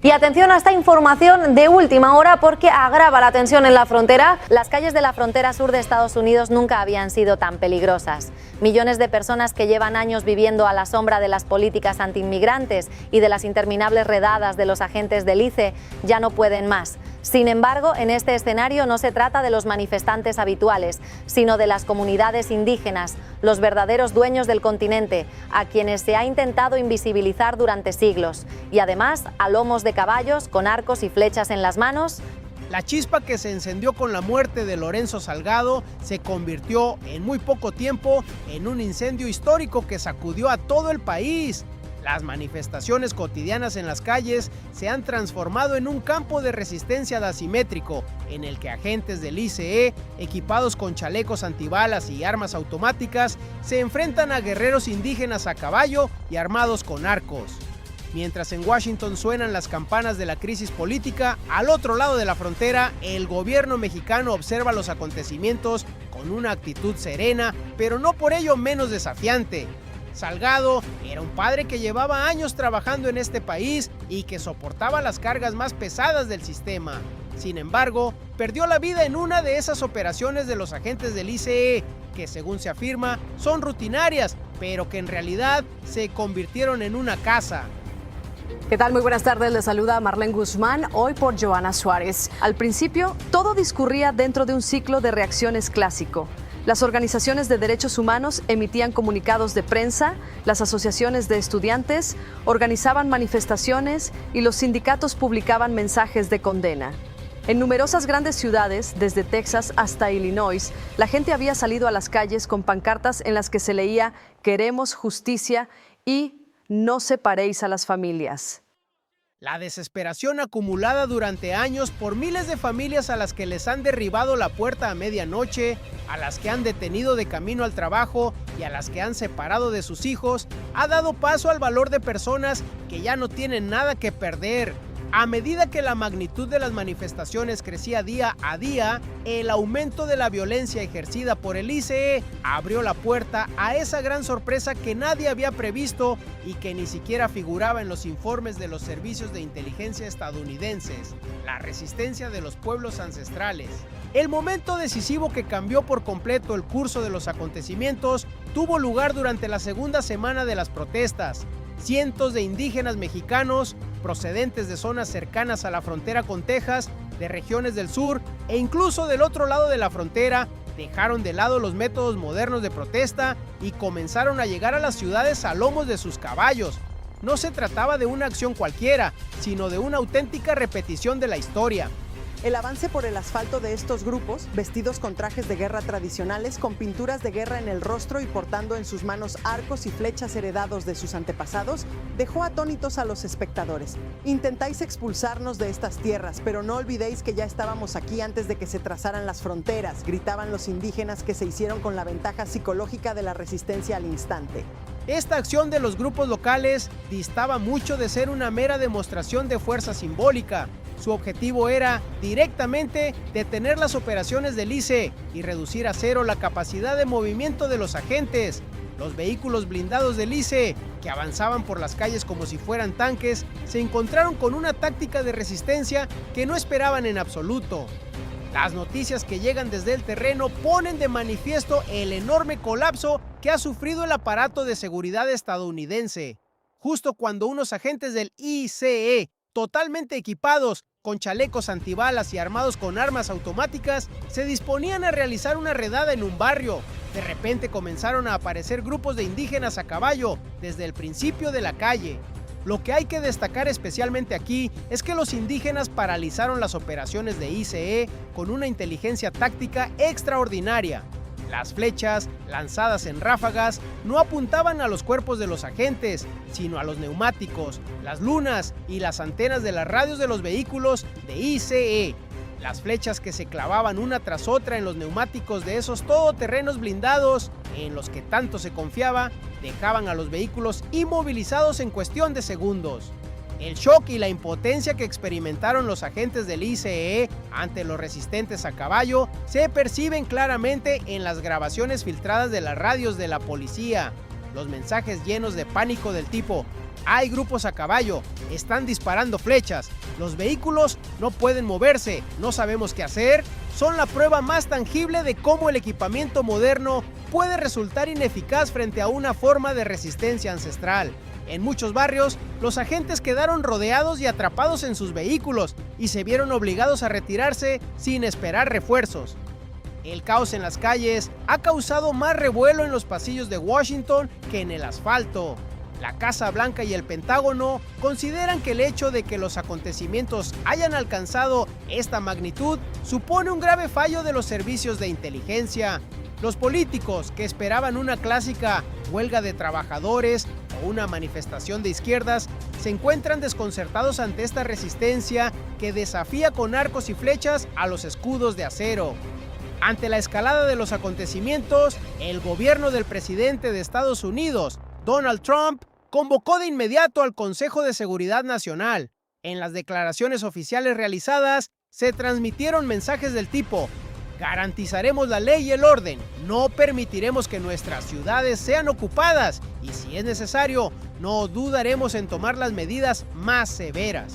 Y atención a esta información de última hora porque agrava la tensión en la frontera. Las calles de la frontera sur de Estados Unidos nunca habían sido tan peligrosas. Millones de personas que llevan años viviendo a la sombra de las políticas antiinmigrantes y de las interminables redadas de los agentes del ICE ya no pueden más. Sin embargo, en este escenario no se trata de los manifestantes habituales, sino de las comunidades indígenas, los verdaderos dueños del continente, a quienes se ha intentado invisibilizar durante siglos. Y además, a lomos de caballos, con arcos y flechas en las manos. La chispa que se encendió con la muerte de Lorenzo Salgado se convirtió en muy poco tiempo en un incendio histórico que sacudió a todo el país. Las manifestaciones cotidianas en las calles se han transformado en un campo de resistencia asimétrico, en el que agentes del ICE, equipados con chalecos antibalas y armas automáticas, se enfrentan a guerreros indígenas a caballo y armados con arcos. Mientras en Washington suenan las campanas de la crisis política, al otro lado de la frontera, el gobierno mexicano observa los acontecimientos con una actitud serena, pero no por ello menos desafiante. Salgado era un padre que llevaba años trabajando en este país y que soportaba las cargas más pesadas del sistema. Sin embargo, perdió la vida en una de esas operaciones de los agentes del ICE, que según se afirma son rutinarias, pero que en realidad se convirtieron en una caza. ¿Qué tal? Muy buenas tardes, les saluda Marlene Guzmán, hoy por Joana Suárez. Al principio, todo discurría dentro de un ciclo de reacciones clásico. Las organizaciones de derechos humanos emitían comunicados de prensa, las asociaciones de estudiantes organizaban manifestaciones y los sindicatos publicaban mensajes de condena. En numerosas grandes ciudades, desde Texas hasta Illinois, la gente había salido a las calles con pancartas en las que se leía «Queremos justicia» y «No separéis a las familias». La desesperación acumulada durante años por miles de familias a las que les han derribado la puerta a medianoche, a las que han detenido de camino al trabajo y a las que han separado de sus hijos, ha dado paso al valor de personas que ya no tienen nada que perder. A medida que la magnitud de las manifestaciones crecía día a día, el aumento de la violencia ejercida por el ICE abrió la puerta a esa gran sorpresa que nadie había previsto y que ni siquiera figuraba en los informes de los servicios de inteligencia estadounidenses: la resistencia de los pueblos ancestrales. El momento decisivo que cambió por completo el curso de los acontecimientos tuvo lugar durante la segunda semana de las protestas. Cientos de indígenas mexicanos, procedentes de zonas cercanas a la frontera con Texas, de regiones del sur e incluso del otro lado de la frontera, dejaron de lado los métodos modernos de protesta y comenzaron a llegar a las ciudades a lomos de sus caballos. No se trataba de una acción cualquiera, sino de una auténtica repetición de la historia. El avance por el asfalto de estos grupos, vestidos con trajes de guerra tradicionales, con pinturas de guerra en el rostro y portando en sus manos arcos y flechas heredados de sus antepasados, dejó atónitos a los espectadores. Intentáis expulsarnos de estas tierras, pero no olvidéis que ya estábamos aquí antes de que se trazaran las fronteras, gritaban los indígenas que se hicieron con la ventaja psicológica de la resistencia al instante. Esta acción de los grupos locales distaba mucho de ser una mera demostración de fuerza simbólica. Su objetivo era, directamente, detener las operaciones del ICE y reducir a cero la capacidad de movimiento de los agentes. Los vehículos blindados del ICE, que avanzaban por las calles como si fueran tanques, se encontraron con una táctica de resistencia que no esperaban en absoluto. Las noticias que llegan desde el terreno ponen de manifiesto el enorme colapso que ha sufrido el aparato de seguridad estadounidense. Justo cuando unos agentes del ICE, totalmente equipados, con chalecos antibalas y armados con armas automáticas, se disponían a realizar una redada en un barrio. De repente comenzaron a aparecer grupos de indígenas a caballo desde el principio de la calle. Lo que hay que destacar especialmente aquí es que los indígenas paralizaron las operaciones de ICE con una inteligencia táctica extraordinaria. Las flechas, lanzadas en ráfagas, no apuntaban a los cuerpos de los agentes, sino a los neumáticos, las lunas y las antenas de las radios de los vehículos de ICE. Las flechas que se clavaban una tras otra en los neumáticos de esos todoterrenos blindados, en los que tanto se confiaba, dejaban a los vehículos inmovilizados en cuestión de segundos. El shock y la impotencia que experimentaron los agentes del ICE ante los resistentes a caballo se perciben claramente en las grabaciones filtradas de las radios de la policía. Los mensajes llenos de pánico del tipo Hay grupos a caballo, están disparando flechas, los vehículos no pueden moverse, no sabemos qué hacer, son la prueba más tangible de cómo el equipamiento moderno puede resultar ineficaz frente a una forma de resistencia ancestral. En muchos barrios, los agentes quedaron rodeados y atrapados en sus vehículos y se vieron obligados a retirarse sin esperar refuerzos. El caos en las calles ha causado más revuelo en los pasillos de Washington que en el asfalto. La Casa Blanca y el Pentágono consideran que el hecho de que los acontecimientos hayan alcanzado esta magnitud supone un grave fallo de los servicios de inteligencia. Los políticos, que esperaban una clásica huelga de trabajadores o una manifestación de izquierdas, se encuentran desconcertados ante esta resistencia que desafía con arcos y flechas a los escudos de acero. Ante la escalada de los acontecimientos, el gobierno del presidente de Estados Unidos, Donald Trump, convocó de inmediato al Consejo de Seguridad Nacional. En las declaraciones oficiales realizadas, se transmitieron mensajes del tipo: garantizaremos la ley y el orden, no permitiremos que nuestras ciudades sean ocupadas y, si es necesario, no dudaremos en tomar las medidas más severas.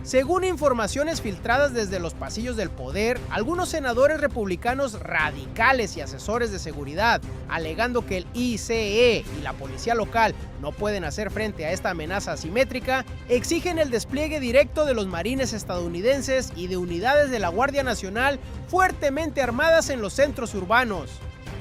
Según informaciones filtradas desde los pasillos del poder, algunos senadores republicanos radicales y asesores de seguridad, alegando que el ICE y la policía local no pueden hacer frente a esta amenaza asimétrica, exigen el despliegue directo de los marines estadounidenses y de unidades de la Guardia Nacional fuertemente armadas en los centros urbanos.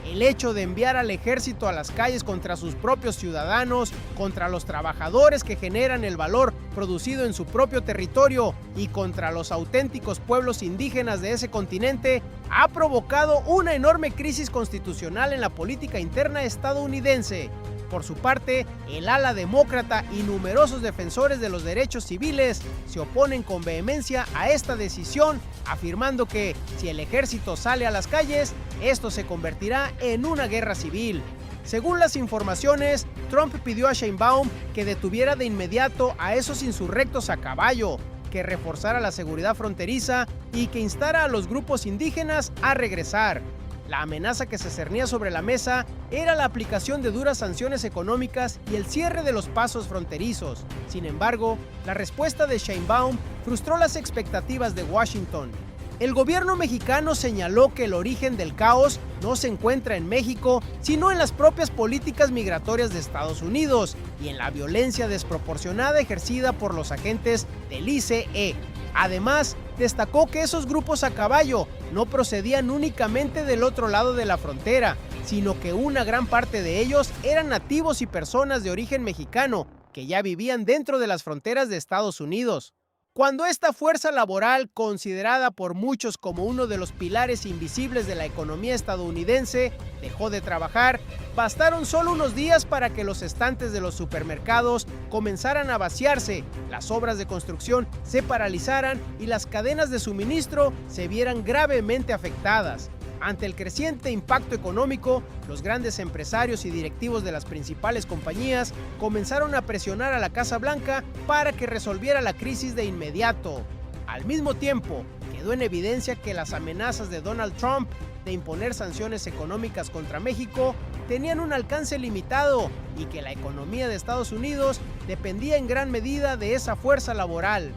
El hecho de enviar al ejército a las calles contra sus propios ciudadanos, contra los trabajadores que generan el valor producido en su propio territorio y contra los auténticos pueblos indígenas de ese continente, ha provocado una enorme crisis constitucional en la política interna estadounidense. Por su parte, el ala demócrata y numerosos defensores de los derechos civiles se oponen con vehemencia a esta decisión, afirmando que si el ejército sale a las calles, esto se convertirá en una guerra civil. Según las informaciones, Trump pidió a Sheinbaum que detuviera de inmediato a esos insurrectos a caballo, que reforzara la seguridad fronteriza y que instara a los grupos indígenas a regresar. La amenaza que se cernía sobre la mesa era la aplicación de duras sanciones económicas y el cierre de los pasos fronterizos. Sin embargo, la respuesta de Sheinbaum frustró las expectativas de Washington. El gobierno mexicano señaló que el origen del caos no se encuentra en México, sino en las propias políticas migratorias de Estados Unidos y en la violencia desproporcionada ejercida por los agentes del ICE. Además, destacó que esos grupos a caballo no procedían únicamente del otro lado de la frontera, sino que una gran parte de ellos eran nativos y personas de origen mexicano que ya vivían dentro de las fronteras de Estados Unidos. Cuando esta fuerza laboral, considerada por muchos como uno de los pilares invisibles de la economía estadounidense, dejó de trabajar, bastaron solo unos días para que los estantes de los supermercados comenzaran a vaciarse, las obras de construcción se paralizaran y las cadenas de suministro se vieran gravemente afectadas. Ante el creciente impacto económico, los grandes empresarios y directivos de las principales compañías comenzaron a presionar a la Casa Blanca para que resolviera la crisis de inmediato. Al mismo tiempo, quedó en evidencia que las amenazas de Donald Trump de imponer sanciones económicas contra México tenían un alcance limitado y que la economía de Estados Unidos dependía en gran medida de esa fuerza laboral.